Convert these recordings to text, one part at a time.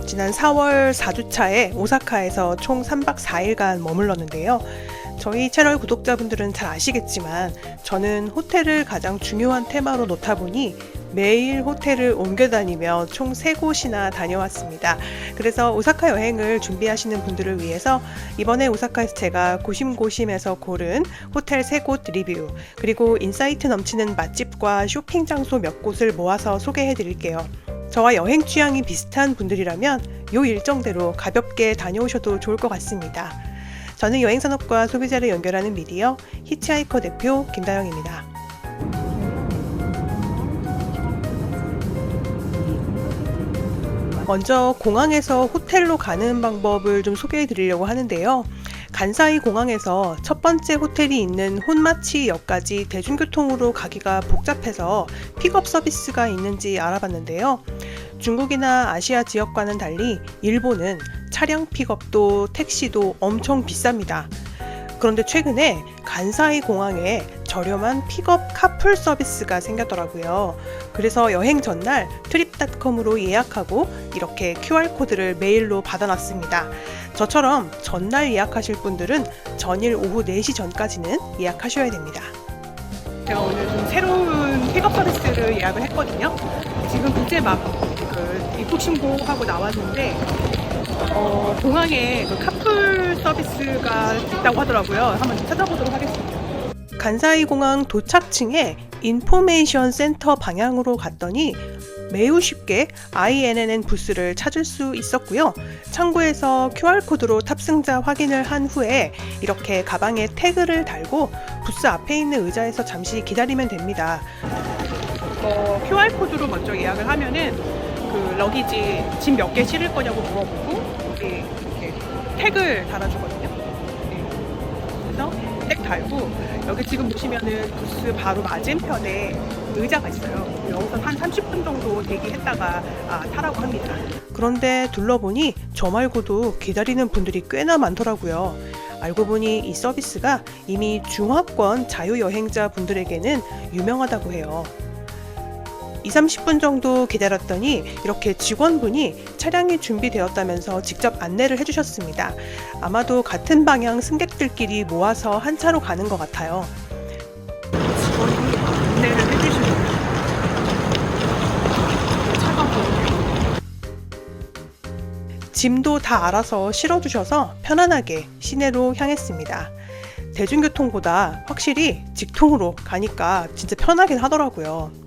지난 4월 4주차에 오사카에서 총 3박 4일간 머물렀는데요. 저희 채널 구독자분들은 잘 아시겠지만 저는 호텔을 가장 중요한 테마로 놓다 보니 매일 호텔을 옮겨 다니며 총 3곳이나 다녀왔습니다. 그래서 오사카 여행을 준비하시는 분들을 위해서 이번에 오사카에서 제가 고심고심해서 고른 호텔 3곳 리뷰, 그리고 인사이트 넘치는 맛집과 쇼핑 장소 몇 곳을 모아서 소개해 드릴게요. 저와 여행 취향이 비슷한 분들이라면 요 일정대로 가볍게 다녀오셔도 좋을 것 같습니다. 저는 여행산업과 소비자를 연결하는 미디어 히치하이커 대표 김다영입니다. 먼저 공항에서 호텔로 가는 방법을 좀 소개해 드리려고 하는데요. 간사이 공항에서 첫 번째 호텔이 있는 혼마치역까지 대중교통으로 가기가 복잡해서 픽업 서비스가 있는지 알아봤는데요. 중국이나 아시아 지역과는 달리 일본은 차량 픽업도 택시도 엄청 비쌉니다. 그런데 최근에 간사이 공항에 저렴한 픽업 카풀 서비스가 생겼더라고요. 그래서 여행 전날 트립닷컴으로 예약하고 이렇게 QR코드를 메일로 받아놨습니다. 저처럼 전날 예약하실 분들은 전일 오후 4시 전까지는 예약하셔야 됩니다. 제가 오늘 좀 새로운 픽업 서비스를 예약을 했거든요. 지금 이제 막 입국 신고하고 나왔는데 공항에 카풀 서비스가 있다고 하더라고요. 한번 찾아보도록 하겠습니다. 간사이 공항 도착층에 인포메이션 센터 방향으로 갔더니 매우 쉽게 INNN 부스를 찾을 수 있었고요. 창구에서 QR코드로 탑승자 확인을 한 후에 이렇게 가방에 태그를 달고 부스 앞에 있는 의자에서 잠시 기다리면 됩니다. QR코드로 먼저 예약을 하면은 러기지 짐 몇 개 실을 거냐고 물어보고 이렇게 태그를 달아주거든요. 그래서 딱 달고 여기 지금 보시면은 부스 바로 맞은편에 의자가 있어요. 여기서 한 30분 정도 대기했다가 타라고 합니다. 그런데 둘러보니 저 말고도 기다리는 분들이 꽤나 많더라고요. 알고 보니 이 서비스가 이미 중화권 자유여행자 분들에게는 유명하다고 해요. 20-30분 정도 기다렸더니 이렇게 직원분이 차량이 준비되었다면서 직접 안내를 해주셨습니다. 아마도 같은 방향 승객들끼리 모아서 한 차로 가는 것 같아요. 직원이 안내를 해주십니다. 차가 보이네요. 짐도 다 알아서 실어주셔서 편안하게 시내로 향했습니다. 대중교통보다 확실히 직통으로 가니까 진짜 편하긴 하더라고요.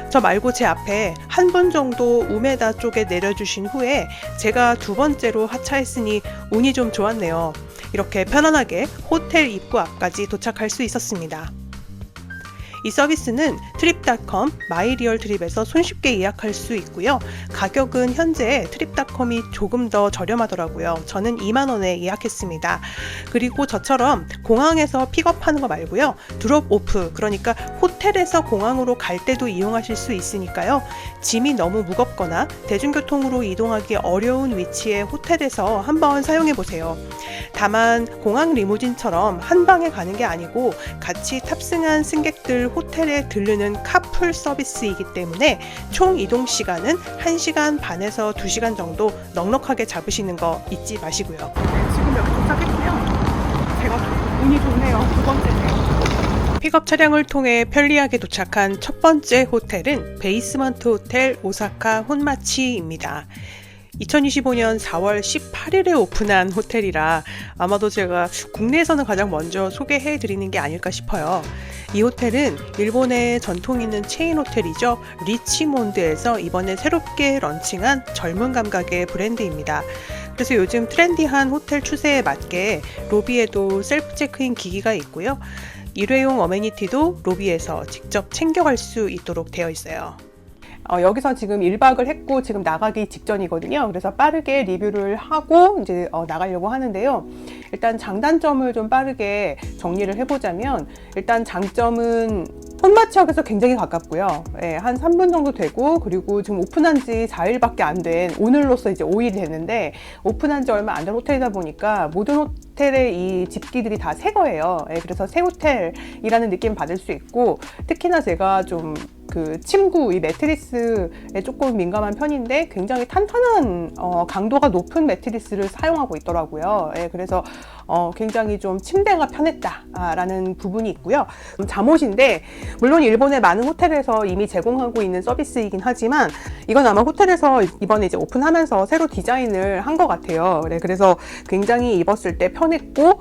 저 말고 제 앞에 한 분 정도 우메다 쪽에 내려주신 후에 제가 두 번째로 하차했으니 운이 좀 좋았네요. 이렇게 편안하게 호텔 입구 앞까지 도착할 수 있었습니다. 이 서비스는 트립닷컴, 마이리얼트립에서 손쉽게 예약할 수 있고요. 가격은 현재 트립닷컴이 조금 더 저렴하더라고요. 저는 2만원에 예약했습니다. 그리고 저처럼 공항에서 픽업하는 거 말고요. 드롭 오프, 그러니까 호텔에서 공항으로 갈 때도 이용하실 수 있으니까요. 짐이 너무 무겁거나 대중교통으로 이동하기 어려운 위치의 호텔에서 한번 사용해 보세요. 다만 공항 리무진처럼 한 방에 가는 게 아니고 같이 탑승한 승객들 호텔에 들르는 카풀 서비스이기 때문에 총 이동 시간은 1시간 반에서 2시간 정도 넉넉하게 잡으시는 거 잊지 마시고요. 지금 여기 도착했고요. 제가 운이 좋네요. 두 번째네요. 픽업 차량을 통해 편리하게 도착한 첫 번째 호텔은 베이스먼트 호텔 오사카 혼마치입니다. 2025년 4월 18일에 오픈한 호텔이라 아마도 제가 국내에서는 가장 먼저 소개해 드리는 게 아닐까 싶어요. 이 호텔은 일본의 전통 있는 체인 호텔이죠. 리치몬드에서 이번에 새롭게 런칭한 젊은 감각의 브랜드입니다. 그래서 요즘 트렌디한 호텔 추세에 맞게 로비에도 셀프 체크인 기기가 있고요. 일회용 어메니티도 로비에서 직접 챙겨갈 수 있도록 되어 있어요. 여기서 지금 1박을 했고 지금 나가기 직전이거든요. 그래서 빠르게 리뷰를 하고 이제 나가려고 하는데요. 일단 장단점을 좀 빠르게 정리를 해보자면, 일단 장점은 혼마치역에서 굉장히 가깝고요. 한 3분 정도 되고, 그리고 지금 오픈한 지 4일밖에 안 된, 오늘로써 이제 5일이 됐는데 오픈한 지 얼마 안 된 호텔이다 보니까 모든 호텔의 이 집기들이 다 새 거예요. 그래서 새 호텔이라는 느낌 받을 수 있고, 특히나 제가 좀 그 침구, 이 매트리스에 조금 민감한 편인데 굉장히 탄탄한 강도가 높은 매트리스를 사용하고 있더라고요. 예, 그래서 굉장히 좀 침대가 편했다라는 부분이 있고요. 잠옷인데 물론 일본의 많은 호텔에서 이미 제공하고 있는 서비스이긴 하지만 이건 아마 호텔에서 이번에 이제 오픈하면서 새로 디자인을 한 것 같아요. 네, 그래서 굉장히 입었을 때 편했고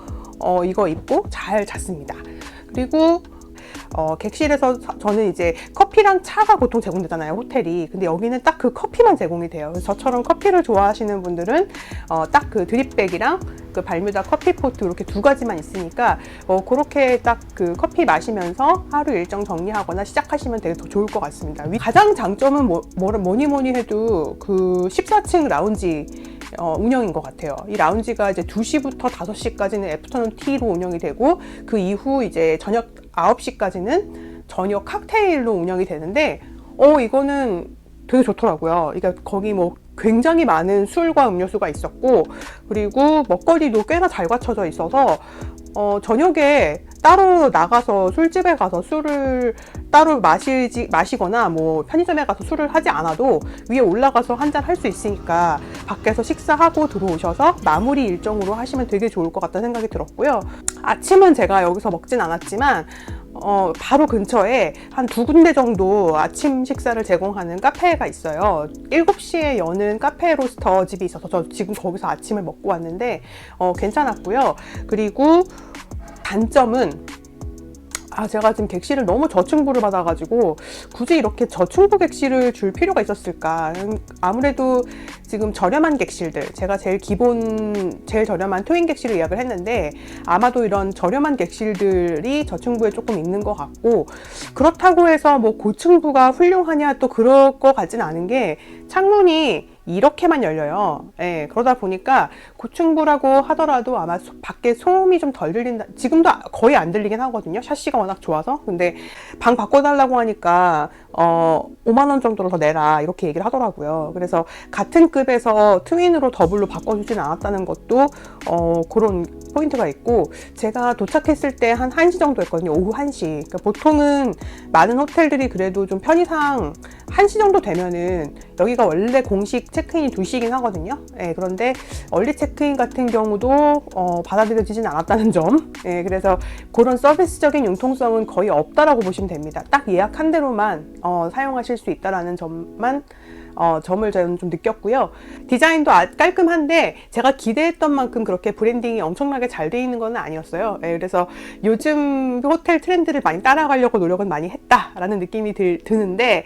이거 입고 잘 잤습니다. 그리고 객실에서 저는 이제 커피랑 차가 보통 제공되잖아요, 호텔이. 근데 여기는 딱 그 커피만 제공이 돼요. 그래서 저처럼 커피를 좋아하시는 분들은 딱 그 드립백이랑 그 발뮤다 커피포트 이렇게 두 가지만 있으니까 그렇게 딱 그 커피 마시면서 하루 일정 정리하거나 시작하시면 되게 더 좋을 것 같습니다. 가장 장점은 뭐니 해도 그 14층 라운지 운영인 것 같아요. 이 라운지가 이제 2시부터 5시까지는 애프터눈 티로 운영이 되고 그 이후 이제 저녁 9시까지는 저녁 칵테일로 운영이 되는데 이거는 되게 좋더라고요. 그러니까 거기 뭐 굉장히 많은 술과 음료수가 있었고 그리고 먹거리도 꽤나 잘 갖춰져 있어서 저녁에 따로 나가서 술집에 가서 술을 따로 마시거나 뭐 편의점에 가서 술을 하지 않아도 위에 올라가서 한잔 할 수 있으니까 밖에서 식사하고 들어오셔서 마무리 일정으로 하시면 되게 좋을 것 같다는 생각이 들었고요. 아침은 제가 여기서 먹진 않았지만 바로 근처에 한 2군데 정도 아침 식사를 제공하는 카페가 있어요. 7시에 여는 카페 로스터 집이 있어서 저 지금 거기서 아침을 먹고 왔는데 괜찮았고요. 그리고 단점은 제가 지금 객실을 너무 저층부를 받아가지고 굳이 이렇게 저층부 객실을 줄 필요가 있었을까. 아무래도 지금 저렴한 객실들, 제가 제일 저렴한 트윈 객실을 예약을 했는데 아마도 이런 저렴한 객실들이 저층부에 조금 있는 것 같고, 그렇다고 해서 뭐 고층부가 훌륭하냐 또 그럴 것 같진 않은 게 창문이 이렇게만 열려요. 예, 그러다 보니까 고층부라고 하더라도 아마 밖에 소음이 좀 덜 들린다. 지금도 거의 안 들리긴 하거든요. 샤시가 워낙 좋아서. 근데 방 바꿔달라고 하니까 5만 원 정도로 더 내라 이렇게 얘기를 하더라고요. 그래서 같은 급에서 트윈으로 더블로 바꿔주진 않았다는 것도 그런 포인트가 있고, 제가 도착했을 때 한 1시 정도 였거든요. 오후 1시. 그러니까 보통은 많은 호텔들이 그래도 좀 편의상 1시 정도 되면은, 여기가 원래 공식 체크인이 2시이긴 하거든요. 예, 그런데 얼리 체크인 같은 경우도 받아들여지진 않았다는 점. 예, 그래서 그런 서비스적인 융통성은 거의 없다라고 보시면 됩니다. 딱 예약한 대로만 사용하실 수 있다라는 점을 저는 좀 느꼈고요. 디자인도 깔끔한데 제가 기대했던 만큼 그렇게 브랜딩이 엄청나게 잘 돼 있는 건 아니었어요. 예, 그래서 요즘 호텔 트렌드를 많이 따라가려고 노력은 많이 했다라는 느낌이 드는데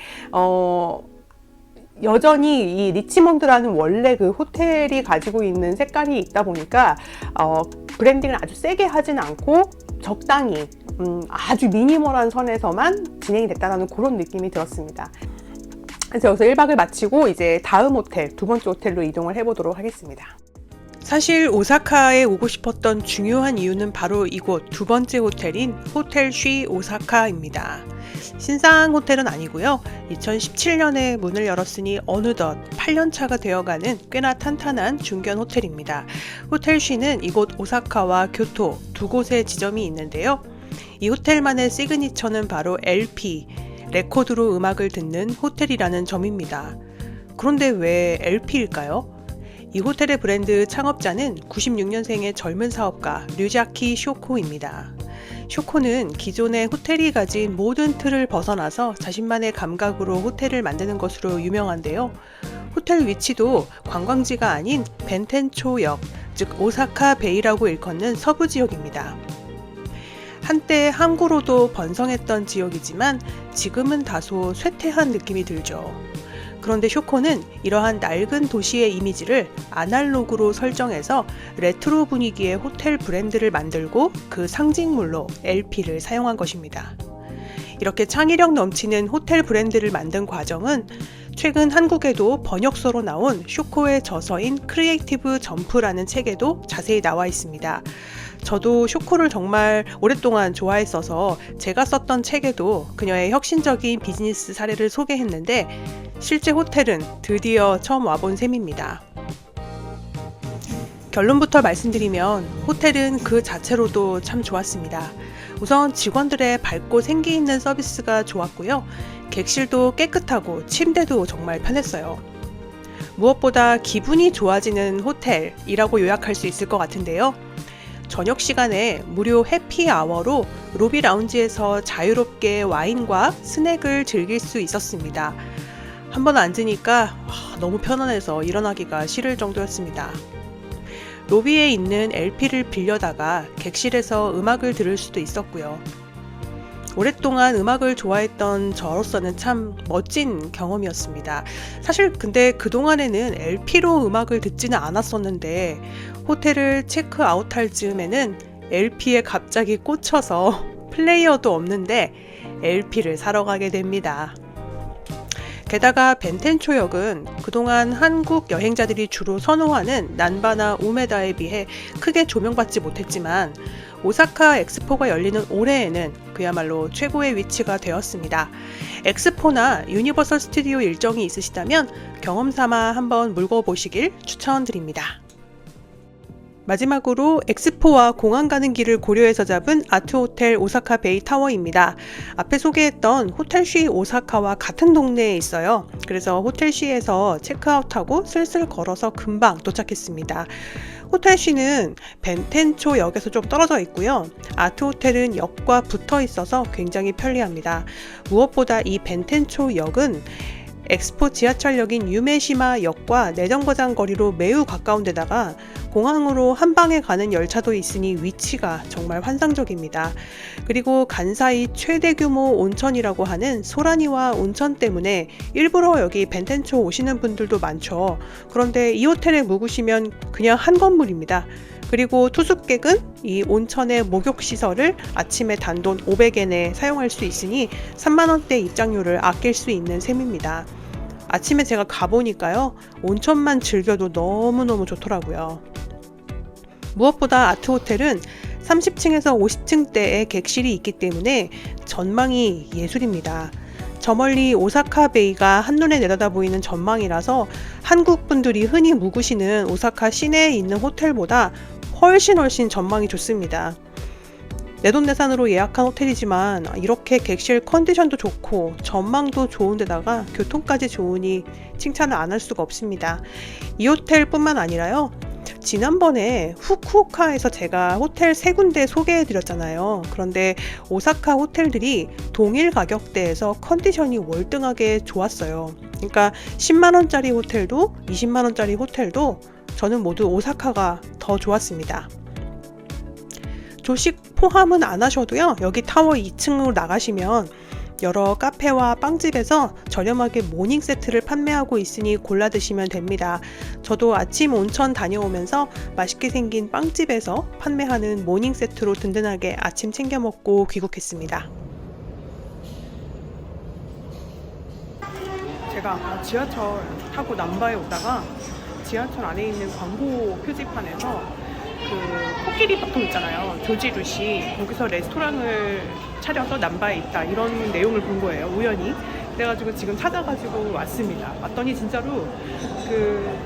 여전히 이 리치몬드라는 원래 그 호텔이 가지고 있는 색깔이 있다 보니까 브랜딩을 아주 세게 하진 않고 적당히 아주 미니멀한 선에서만 진행이 됐다는 그런 느낌이 들었습니다. 그래서 여기서 1박을 마치고 이제 다음 호텔, 2번째 호텔로 이동을 해보도록 하겠습니다. 사실 오사카에 오고 싶었던 중요한 이유는 바로 이곳 2번째 호텔인 호텔 쉬 오사카입니다. 신상 호텔은 아니고요. 2017년에 문을 열었으니 어느덧 8년차가 되어가는 꽤나 탄탄한 중견 호텔입니다. 호텔 쉬는 이곳 오사카와 교토 두 곳의 지점이 있는데요. 이 호텔만의 시그니처는 바로 LP, 레코드로 음악을 듣는 호텔이라는 점입니다. 그런데 왜 LP일까요? 이 호텔의 브랜드 창업자는 96년생의 젊은 사업가 류자키 쇼코입니다. 쇼코는 기존의 호텔이 가진 모든 틀을 벗어나서 자신만의 감각으로 호텔을 만드는 것으로 유명한데요. 호텔 위치도 관광지가 아닌 벤텐초역, 즉 오사카 베이라고 일컫는 서부 지역입니다. 한때 항구로도 번성했던 지역이지만 지금은 다소 쇠퇴한 느낌이 들죠. 그런데 쇼코는 이러한 낡은 도시의 이미지를 아날로그로 설정해서 레트로 분위기의 호텔 브랜드를 만들고 그 상징물로 LP를 사용한 것입니다. 이렇게 창의력 넘치는 호텔 브랜드를 만든 과정은 최근 한국에도 번역서로 나온 쇼코의 저서인 크리에이티브 점프라는 책에도 자세히 나와 있습니다. 저도 쇼코를 정말 오랫동안 좋아했어서 제가 썼던 책에도 그녀의 혁신적인 비즈니스 사례를 소개했는데 실제 호텔은 드디어 처음 와본 셈입니다. 결론부터 말씀드리면 호텔은 그 자체로도 참 좋았습니다. 우선 직원들의 밝고 생기 있는 서비스가 좋았고요. 객실도 깨끗하고 침대도 정말 편했어요. 무엇보다 기분이 좋아지는 호텔이라고 요약할 수 있을 것 같은데요. 저녁 시간에 무료 해피아워로 로비 라운지에서 자유롭게 와인과 스낵을 즐길 수 있었습니다. 한번 앉으니까 너무 편안해서 일어나기가 싫을 정도였습니다. 로비에 있는 LP를 빌려다가 객실에서 음악을 들을 수도 있었고요. 오랫동안 음악을 좋아했던 저로서는 참 멋진 경험이었습니다. 사실 근데 그동안에는 LP로 음악을 듣지는 않았었는데 호텔을 체크아웃할 즈음에는 LP에 갑자기 꽂혀서 플레이어도 없는데 LP를 사러 가게 됩니다. 게다가 벤텐초역은 그동안 한국 여행자들이 주로 선호하는 난바나 우메다에 비해 크게 조명받지 못했지만 오사카 엑스포가 열리는 올해에는 그야말로 최고의 위치가 되었습니다. 엑스포나 유니버설 스튜디오 일정이 있으시다면 경험 삼아 한번 물궈보시길 추천드립니다. 마지막으로 엑스포와 공항 가는 길을 고려해서 잡은 아트호텔 오사카 베이 타워입니다. 앞에 소개했던 호텔쉬 오사카와 같은 동네에 있어요. 그래서 호텔쉬에서 체크아웃하고 슬슬 걸어서 금방 도착했습니다. 호텔쉬는 벤텐초 역에서 좀 떨어져 있고요. 아트호텔은 역과 붙어 있어서 굉장히 편리합니다. 무엇보다 이 벤텐초 역은 엑스포 지하철역인 유메시마 역과 내정거장 거리로 매우 가까운 데다가 공항으로 한 방에 가는 열차도 있으니 위치가 정말 환상적입니다. 그리고 간사이 최대 규모 온천이라고 하는 소라니와 온천 때문에 일부러 여기 벤텐초 오시는 분들도 많죠. 그런데 이 호텔에 묵으시면 그냥 한 건물입니다. 그리고 투숙객은 이 온천의 목욕시설을 아침에 단돈 500엔에 사용할 수 있으니 3만원대 입장료를 아낄 수 있는 셈입니다. 아침에 제가 가보니까요, 온천만 즐겨도 너무너무 좋더라고요. 무엇보다 아트호텔은 30층에서 50층대의 객실이 있기 때문에 전망이 예술입니다. 저 멀리 오사카 베이가 한눈에 내려다 보이는 전망이라서 한국 분들이 흔히 묵으시는 오사카 시내에 있는 호텔보다 훨씬 전망이 좋습니다. 내돈내산으로 예약한 호텔이지만 이렇게 객실 컨디션도 좋고 전망도 좋은 데다가 교통까지 좋으니 칭찬을 안 할 수가 없습니다. 이 호텔뿐만 아니라요. 지난번에 후쿠오카에서 제가 호텔 3군데 소개해 드렸잖아요. 그런데 오사카 호텔들이 동일 가격대에서 컨디션이 월등하게 좋았어요. 그러니까 10만원짜리 호텔도 20만원짜리 호텔도 저는 모두 오사카가 더 좋았습니다. 조식 포함은 안 하셔도요. 여기 타워 2층으로 나가시면 여러 카페와 빵집에서 저렴하게 모닝 세트를 판매하고 있으니 골라 드시면 됩니다. 저도 아침 온천 다녀오면서 맛있게 생긴 빵집에서 판매하는 모닝 세트로 든든하게 아침 챙겨 먹고 귀국했습니다. 제가 지하철 타고 남바에 오다가 지하철 안에 있는 광고 표지판에서 그 코끼리 밥통 있잖아요. 조지 루시 거기서 레스토랑을 차려서 남바에 있다 이런 내용을 본 거예요. 우연히. 그래가지고 지금 찾아가지고 왔습니다. 왔더니 진짜로 그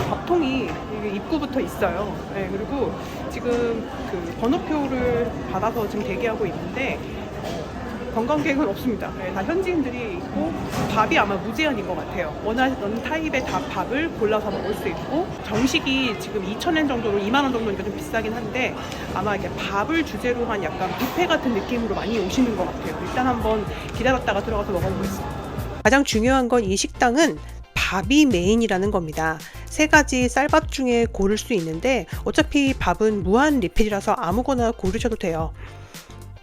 밥통이 입구부터 있어요. 네, 그리고 지금 그 번호표를 받아서 지금 대기하고 있는데 관광객은 없습니다. 네, 다 현지인들이 있고 밥이 아마 무제한인 것 같아요. 원하는 타입의 다 밥을 골라서 먹을 수 있고 정식이 지금 2,000엔 정도로 2만원 정도니까 좀 비싸긴 한데 아마 이렇게 밥을 주제로 한 약간 뷔페 같은 느낌으로 많이 오시는 것 같아요. 일단 한번 기다렸다가 들어가서 먹어보겠습니다. 가장 중요한 건 이 식당은 밥이 메인이라는 겁니다. 3가지 쌀밥 중에 고를 수 있는데 어차피 밥은 무한 리필이라서 아무거나 고르셔도 돼요.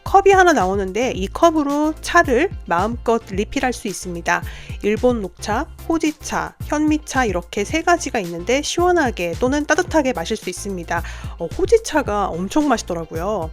컵이 하나 나오는데 이 컵으로 차를 마음껏 리필할 수 있습니다. 일본 녹차, 호지차, 현미차 이렇게 3가지가 있는데 시원하게 또는 따뜻하게 마실 수 있습니다. 호지차가 엄청 맛있더라고요.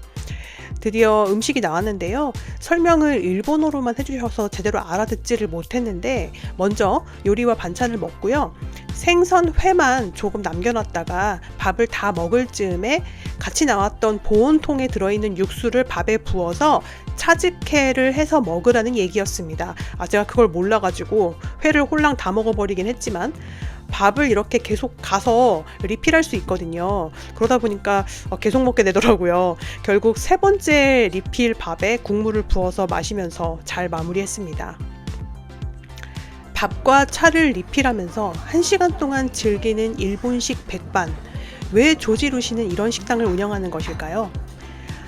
드디어 음식이 나왔는데요. 설명을 일본어로만 해주셔서 제대로 알아듣지를 못했는데 먼저 요리와 반찬을 먹고요. 생선 회만 조금 남겨놨다가 밥을 다 먹을 즈음에 같이 나왔던 보온통에 들어있는 육수를 밥에 부어서 차즈케를 해서 먹으라는 얘기였습니다. 제가 그걸 몰라가지고 회를 홀랑 다 먹어버리긴 했지만 밥을 이렇게 계속 가서 리필할 수 있거든요. 그러다 보니까 계속 먹게 되더라고요. 결국 3번째 리필 밥에 국물을 부어서 마시면서 잘 마무리했습니다. 밥과 차를 리필하면서 1시간 동안 즐기는 일본식 백반. 왜 조지루시는 이런 식당을 운영하는 것일까요?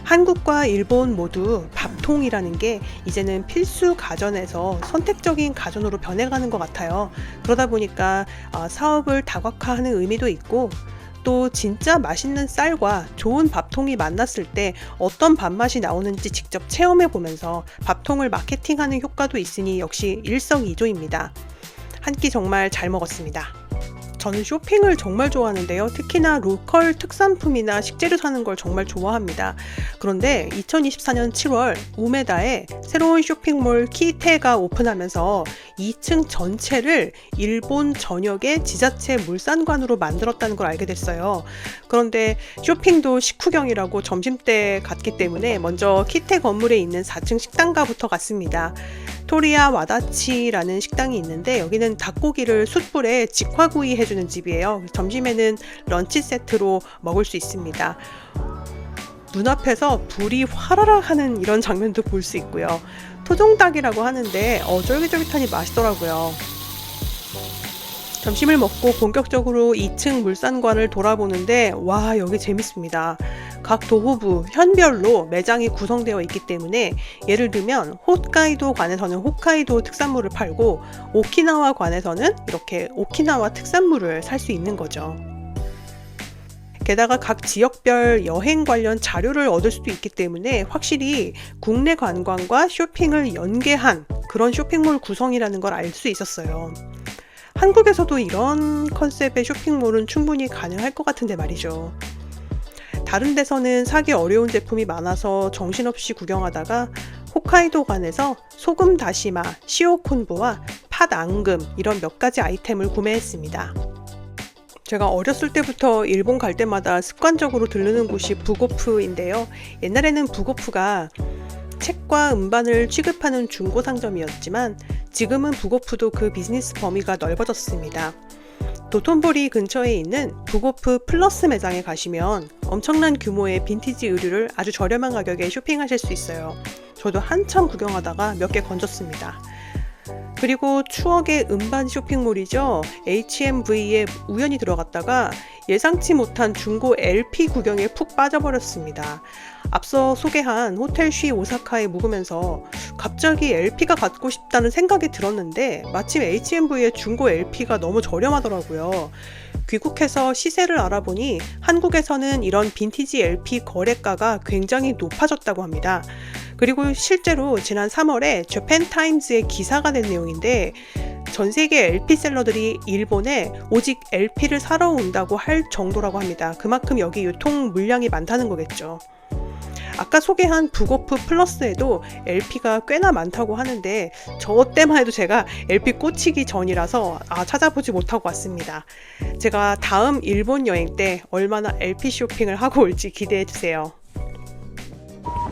한국과 일본 모두 밥통이라는 게 이제는 필수 가전에서 선택적인 가전으로 변해가는 것 같아요. 그러다 보니까 사업을 다각화하는 의미도 있고, 또 진짜 맛있는 쌀과 좋은 밥통이 만났을 때 어떤 밥맛이 나오는지 직접 체험해 보면서 밥통을 마케팅하는 효과도 있으니 역시 일석이조입니다. 한 끼 정말 잘 먹었습니다. 저는 쇼핑을 정말 좋아하는데요. 특히나 로컬 특산품이나 식재료 사는 걸 정말 좋아합니다. 그런데 2024년 7월 우메다에 새로운 쇼핑몰 키테가 오픈하면서 2층 전체를 일본 전역의 지자체 물산관으로 만들었다는 걸 알게 됐어요. 그런데 쇼핑도 식후경이라고 점심때 갔기 때문에 먼저 키테 건물에 있는 4층 식당가부터 갔습니다. 토리야 와다치라는 식당이 있는데 여기는 닭고기를 숯불에 직화구이 해주는 집이에요. 점심에는 런치 세트로 먹을 수 있습니다. 눈앞에서 불이 화라락 하는 이런 장면도 볼 수 있고요. 토종닭이라고 하는데 쫄깃쫄깃하니 맛있더라고요. 점심을 먹고 본격적으로 2층 물산관을 돌아보는데 와, 여기 재밌습니다. 각 도호부, 현별로 매장이 구성되어 있기 때문에 예를 들면 홋카이도 관에서는 홋카이도 특산물을 팔고 오키나와 관에서는 이렇게 오키나와 특산물을 살 수 있는 거죠. 게다가 각 지역별 여행 관련 자료를 얻을 수도 있기 때문에 확실히 국내 관광과 쇼핑을 연계한 그런 쇼핑몰 구성이라는 걸 알 수 있었어요. 한국에서도 이런 컨셉의 쇼핑몰은 충분히 가능할 것 같은데 말이죠. 다른 데서는 사기 어려운 제품이 많아서 정신없이 구경하다가 홋카이도관에서 소금 다시마, 시오콘부와 팥 앙금 이런 몇 가지 아이템을 구매했습니다. 제가 어렸을 때부터 일본 갈 때마다 습관적으로 들르는 곳이 부고프인데요. 옛날에는 부고프가 책과 음반을 취급하는 중고 상점이었지만 지금은 부고프도 그 비즈니스 범위가 넓어졌습니다. 도톤보리 근처에 있는 부고프 플러스 매장에 가시면 엄청난 규모의 빈티지 의류를 아주 저렴한 가격에 쇼핑하실 수 있어요. 저도 한참 구경하다가 몇 개 건졌습니다. 그리고 추억의 음반 쇼핑몰이죠. HMV에 우연히 들어갔다가 예상치 못한 중고 LP 구경에 푹 빠져버렸습니다. 앞서 소개한 호텔 쉬 오사카에 묵으면서 갑자기 LP가 갖고 싶다는 생각이 들었는데 마침 HMV의 중고 LP가 너무 저렴하더라고요. 귀국해서 시세를 알아보니 한국에서는 이런 빈티지 LP 거래가가 굉장히 높아졌다고 합니다. 그리고 실제로 지난 3월에 재팬타임즈에 기사가 된 내용인데 전 세계 LP 셀러들이 일본에 오직 LP를 사러 온다고 할 정도라고 합니다. 그만큼 여기 유통 물량이 많다는 거겠죠. 아까 소개한 부고프 플러스에도 LP가 꽤나 많다고 하는데 저 때만 해도 제가 LP 꽂히기 전이라서 찾아보지 못하고 왔습니다. 제가 다음 일본 여행 때 얼마나 LP 쇼핑을 하고 올지 기대해 주세요.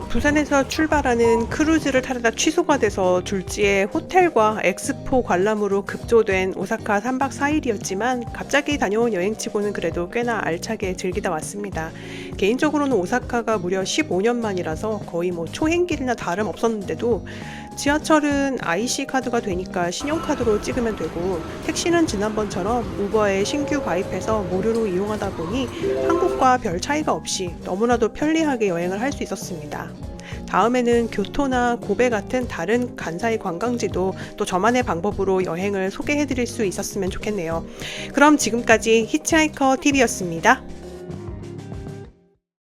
부산에서 출발하는 크루즈를 타려다 취소가 돼서 졸지에 호텔과 엑스포 관람으로 급조된 오사카 3박 4일이었지만 갑자기 다녀온 여행치고는 그래도 꽤나 알차게 즐기다 왔습니다. 개인적으로는 오사카가 무려 15년 만이라서 거의 초행길이나 다름없었는데도 지하철은 IC 카드가 되니까 신용카드로 찍으면 되고 택시는 지난번처럼 우버에 신규 가입해서 무료로 이용하다 보니 한국과 별 차이가 없이 너무나도 편리하게 여행을 할 수 있었습니다. 다음에는 교토나 고베 같은 다른 간사이 관광지도 또 저만의 방법으로 여행을 소개해 드릴 수 있었으면 좋겠네요. 그럼 지금까지 히치하이커 TV였습니다.